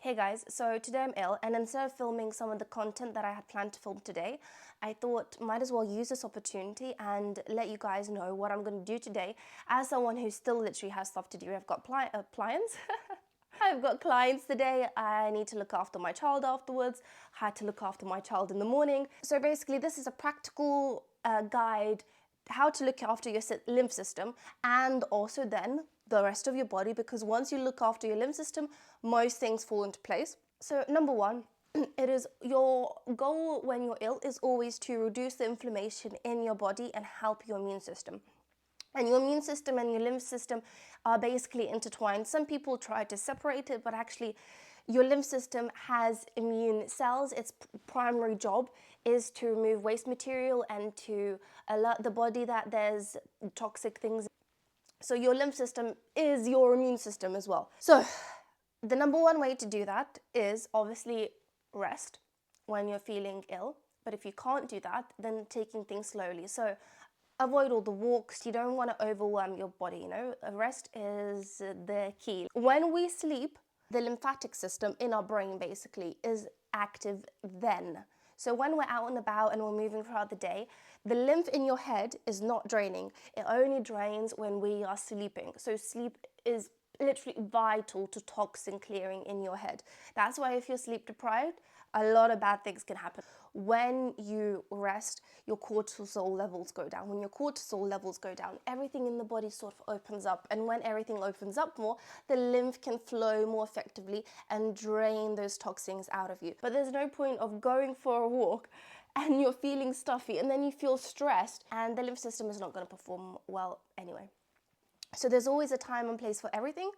Hey guys, so today I'm ill, and instead of filming some of the content that I had planned to film today, I thought might as well use this opportunity and let you guys know what I'm going to do today as someone who still literally has stuff to do. I've got clients. I've got clients today. I need to look after my child afterwards. I had to look after my child in the morning. So basically this is a practical guide how to look after your lymph system and also then the rest of your body, because once you look after your lymph system, most things fall into place. So number one, it is your goal when you're ill is always to reduce the inflammation in your body and help your immune system. And your immune system and your lymph system are basically intertwined. Some people try to separate it, but actually your lymph system has immune cells. Its primary job is to remove waste material and to alert the body that there's toxic things. So your lymph system is your immune system as well. So the number one way to do that is obviously rest when you're feeling ill. But if you can't do that, then taking things slowly. So avoid all the walks. You don't want to overwhelm your body, you know. Rest is the key. When we sleep, the lymphatic system in our brain basically is active then. So when we're out and about and we're moving throughout the day, the lymph in your head is not draining. It only drains when we are sleeping. So sleep is literally vital to toxin clearing in your head. That's why if you're sleep deprived, a lot of bad things can happen. When you rest, your cortisol levels go down. When your cortisol levels go down, everything in the body sort of opens up. And when everything opens up more, the lymph can flow more effectively and drain those toxins out of you. But there's no point of going for a walk and you're feeling stuffy and then you feel stressed and the lymph system is not going to perform well anyway. So there's always a time and place for everything.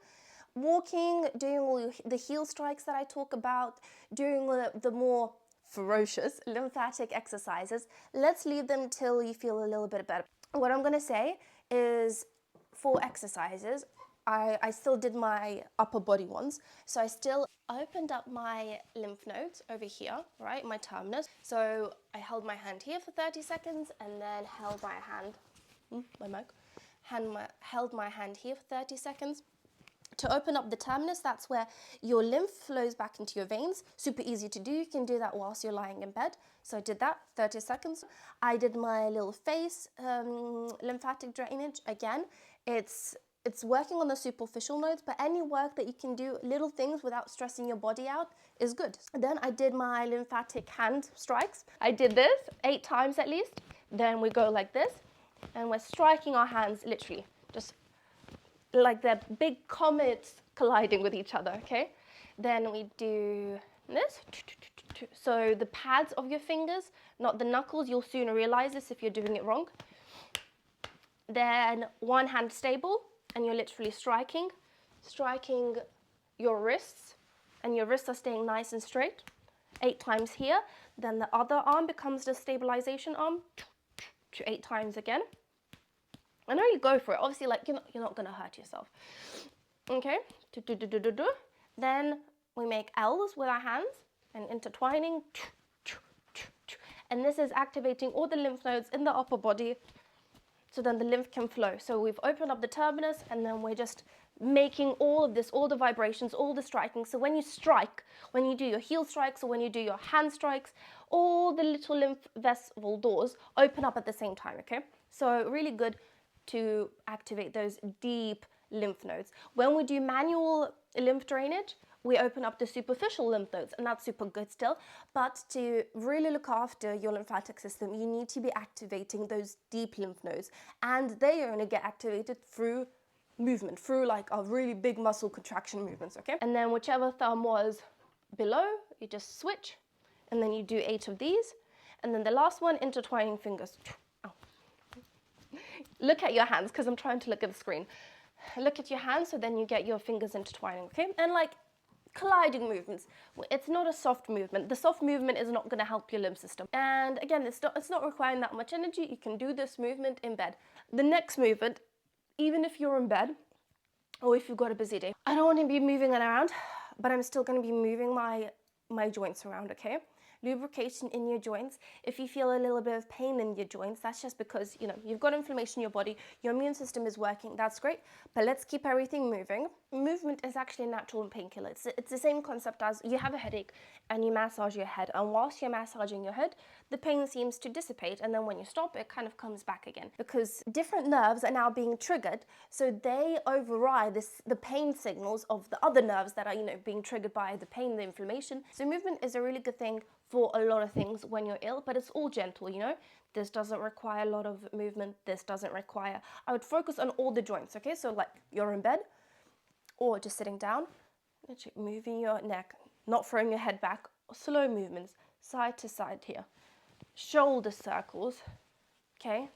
Walking, doing all the heel strikes that I talk about, doing the more ferocious lymphatic exercises, let's leave them till you feel a little bit better. What I'm going to say is for exercises, I still did my upper body ones. So I still opened up my lymph nodes over here, right, my terminus. So I held my hand here for 30 seconds and then held my hand, held my hand here for 30 seconds. To open up the terminus, that's where your lymph flows back into your veins. Super easy to do. You can do that whilst you're lying in bed. So I did that, 30 seconds. I did my little face lymphatic drainage. Again, it's working on the superficial nodes, but any work that you can do, little things without stressing your body out, is good. Then I did my lymphatic hand strikes. I did this 8 times at least. Then we go like this, and we're striking our hands literally, just like they're big comets colliding with each other, okay? Then we do this. So the pads of your fingers, not the knuckles. You'll soon realize this if you're doing it wrong. Then one hand stable, and you're literally striking your wrists, and your wrists are staying nice and straight. 8 times here. Then the other arm becomes the stabilization arm. 8 times again. I know you go for it. Obviously, like you're not gonna hurt yourself. Okay. Then we make L's with our hands and intertwining. And this is activating all the lymph nodes in the upper body, so then the lymph can flow. So we've opened up the terminus, and then we're just making all of this, all the vibrations, all the striking. So when you strike, when you do your heel strikes or when you do your hand strikes, all the little lymph vessel doors open up at the same time. Okay. So really good to activate those deep lymph nodes. When we do manual lymph drainage, we open up the superficial lymph nodes, and that's super good still. But to really look after your lymphatic system, you need to be activating those deep lymph nodes, and they only get activated through movement, through like a really big muscle contraction movements, okay? And then whichever thumb was below, you just switch, and then you do 8 of these, and then the last one, intertwining fingers. Look at your hands, because I'm trying to look at the screen. Look at your hands, so then you get your fingers intertwining, okay? And like colliding movements. It's not a soft movement. The soft movement is not going to help your lymph system. And again, it's not requiring that much energy. You can do this movement in bed. The next movement, even if you're in bed or if you've got a busy day, I don't want to be moving it around, but I'm still going to be moving my joints around, okay? Lubrication in your joints. If you feel a little bit of pain in your joints, that's just because, you've got inflammation in your body, your immune system is working, that's great, but let's keep everything moving. movement is actually a natural painkiller. It's the same concept as you have a headache and you massage your head, and whilst you're massaging your head, the pain seems to dissipate, and then when you stop, it kind of comes back again because different nerves are now being triggered, so they override the pain signals of the other nerves that are, being triggered by the pain, the inflammation. So movement is a really good thing for a lot of things when you're ill, but it's all gentle, This doesn't require a lot of movement. This doesn't require, I would focus on all the joints, okay? So like you're in bed, or just sitting down, moving your neck, not throwing your head back, slow movements, side to side here. Shoulder circles, okay?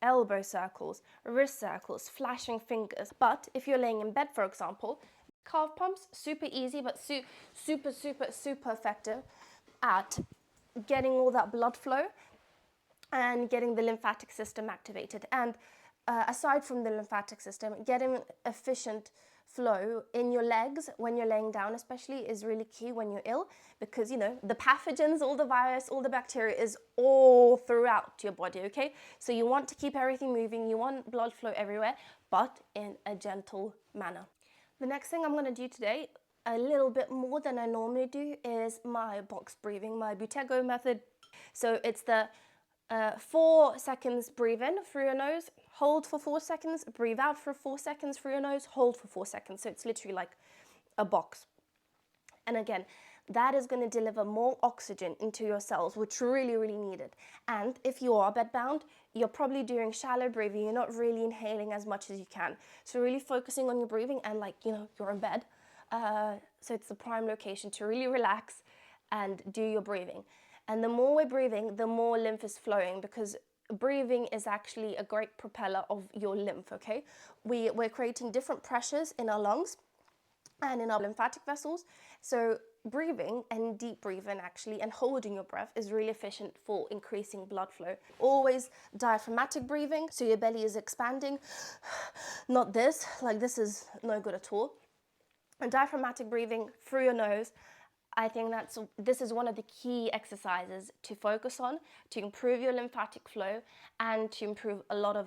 Elbow circles, wrist circles, flashing fingers. But if you're laying in bed, for example, calf pumps, super easy, but super effective at getting all that blood flow and getting the lymphatic system activated. And aside from the lymphatic system, getting efficient flow in your legs when you're laying down especially is really key when you're ill, because the pathogens, all the virus, all the bacteria is all throughout your body, okay? So you want to keep everything moving, you want blood flow everywhere, but in a gentle manner. The next thing I'm going to do today, a little bit more than I normally do, is my box breathing, my Buteyko method. So it's the 4 seconds breathe in through your nose, hold for 4 seconds, breathe out for 4 seconds through your nose, hold for 4 seconds. So it's literally like a box. And again, that is going to deliver more oxygen into your cells, which really need it. And if you are bedbound, you're probably doing shallow breathing. You're not really inhaling as much as you can. So really focusing on your breathing, and you're in bed. So it's the prime location to really relax and do your breathing. And the more we're breathing, the more lymph is flowing, because breathing is actually a great propeller of your lymph, okay? We're creating different pressures in our lungs and in our lymphatic vessels. So breathing and deep breathing actually, and holding your breath, is really efficient for increasing blood flow. Always diaphragmatic breathing, so your belly is expanding, not this, like this is no good at all. And diaphragmatic breathing through your nose, I think this is one of the key exercises to focus on to improve your lymphatic flow and to improve a lot of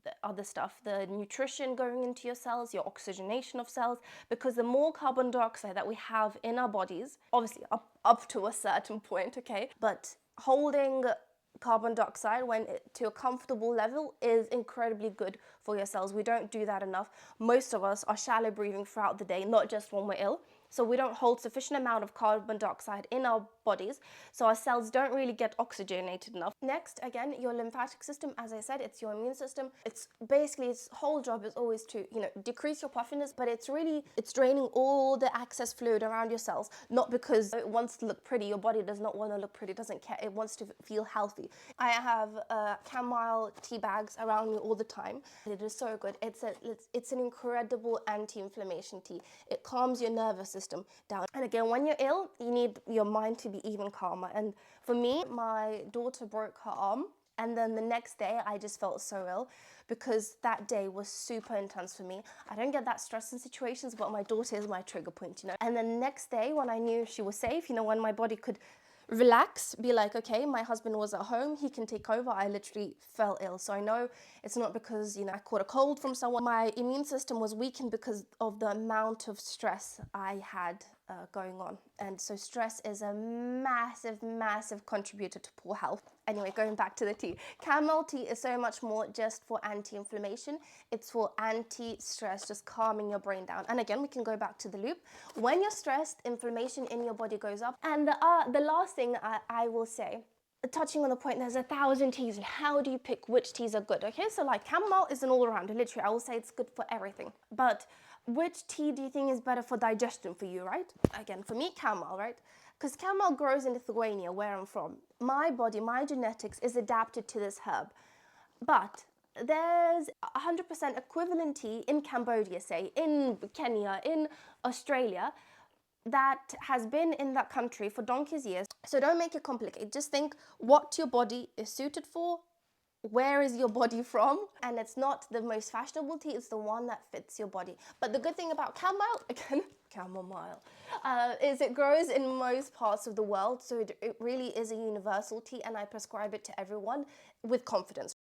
the other stuff, the nutrition going into your cells, your oxygenation of cells, because the more carbon dioxide that we have in our bodies, obviously up to a certain point, okay, but holding carbon dioxide to a comfortable level is incredibly good for your cells. We don't do that enough. Most of us are shallow breathing throughout the day, not just when we're ill. So we don't hold sufficient amount of carbon dioxide in our bodies, so our cells don't really get oxygenated enough. Next, again, your lymphatic system, as I said, it's your immune system. It's basically, its whole job is always to, decrease your puffiness, but it's draining all the excess fluid around your cells, not because it wants to look pretty. Your body does not want to look pretty, it doesn't care, it wants to feel healthy. I have chamomile tea bags around me all the time. It is so good. It's an incredible anti-inflammation tea. It calms your nervous system down. And again, when you're ill, you need your mind to be even calmer. And for me, my daughter broke her arm, and then the next day I just felt so ill, because that day was super intense for me. I don't get that stressed in situations, but my daughter is my trigger point, And then the next day, when I knew she was safe, when my body could relax, be like, okay, my husband was at home, he can take over, I literally fell ill. So I know it's not because, I caught a cold from someone. My immune system was weakened because of the amount of stress I had going on. And so stress is a massive contributor to poor health. Anyway, going back to the tea. Chamomile tea is so much more just for anti-inflammation. It's for anti-stress, just calming your brain down. And again, we can go back to the loop. When you're stressed, inflammation in your body goes up. And the last thing I will say, touching on the point, there's 1,000 teas, and how do you pick which teas are good? Okay, so like chamomile is an all-around, literally, I will say it's good for everything. But which tea do you think is better for digestion for you, right? Again, for me, chamomile, right? Because chamomile grows in Lithuania, where I'm from. My body, my genetics is adapted to this herb. But there's 100% equivalent tea in Cambodia, say, in Kenya, in Australia, that has been in that country for donkey's years. So don't make it complicated. Just think what your body is suited for, where is your body from, and it's not the most fashionable tea, it's the one that fits your body. But the good thing about chamomile, again, chamomile, is it grows in most parts of the world, so it really is a universal tea, and I prescribe it to everyone with confidence.